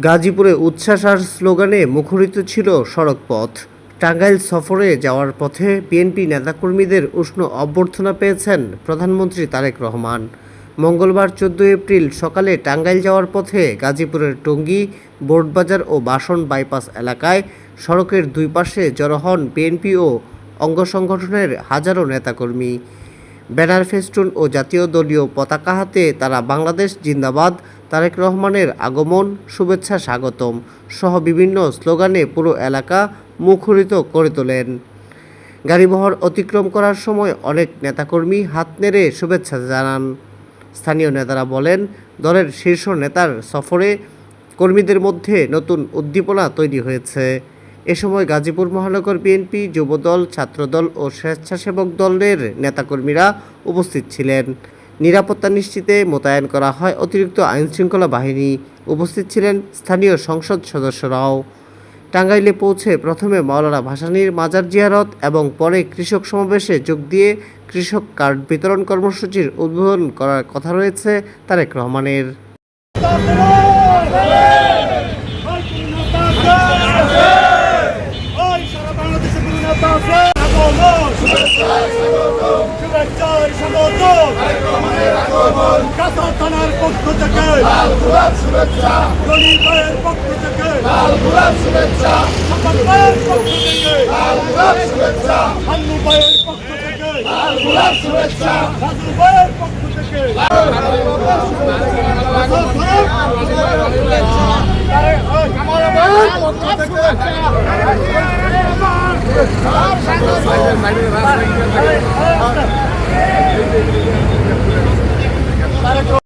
গাজীপুরে উচ্ছ্বাস আর স্লোগানে মুখরিত ছিল সড়কপথ। টাঙ্গাইল সফরে যাওয়ার পথে বিএনপি নেতাকর্মীদের উষ্ণ অভ্যর্থনা পেয়েছেন প্রধানমন্ত্রী তারেক রহমান। মঙ্গলবার ১৪ এপ্রিল সকালে টাঙ্গাইল যাওয়ার পথে গাজীপুরের টঙ্গী, বোর্ডবাজার ও বাসন বাইপাস এলাকায় সড়কের দুই পাশে জড়ো হন বিএনপি ও অঙ্গ সংগঠনের হাজারো নেতাকর্মী। ব্যানার, ফেস্টুন ও জাতীয় দলীয় পতাকা হাতে তারা বাংলাদেশ জিন্দাবাদ, তারেক রহমানের আগমন, শুভেচ্ছা, স্বাগতম সহ বিভিন্ন স্লোগানে পুরো এলাকা মুখরিত করে তোলেন। গাড়িবহর অতিক্রম করার সময় অনেক নেতাকর্মী হাত নেড়ে শুভেচ্ছা জানান। স্থানীয় নেতারা বলেন, দলের শীর্ষ নেতার সফরে কর্মীদের মধ্যে নতুন উদ্দীপনা তৈরি হয়েছে। এ সময় গাজীপুর মহানগর বিএনপি, যুবদল, ছাত্রদল ও স্বেচ্ছাসেবক দলের নেতাকর্মীরা উপস্থিত ছিলেন। নিরাপত্তা নিশ্চিতে মোতায়েন করা হয় অতিরিক্ত আইনশৃঙ্খলা বাহিনী। উপস্থিত ছিলেন স্থানীয় সংসদ সদস্যরাও। টাঙ্গাইলে পৌঁছে প্রথমে মাওলানা ভাসানীর মাজার জিয়ারত এবং পরে কৃষক সমাবেশে যোগ দিয়ে কৃষক কার্ড বিতরণ কর্মসূচির উদ্বোধন করার কথা রয়েছে তারেক রহমানের। থানার পক্ষ থেকে শুভেচ্ছা, পক্ষ থেকে শুভেচ্ছা, পক্ষ থেকে শুভেচ্ছা, আন্নু ভাইয়ের পক্ষ থেকে শুভেচ্ছা, রাজু ভাইয়ের পক্ষ থেকে আমার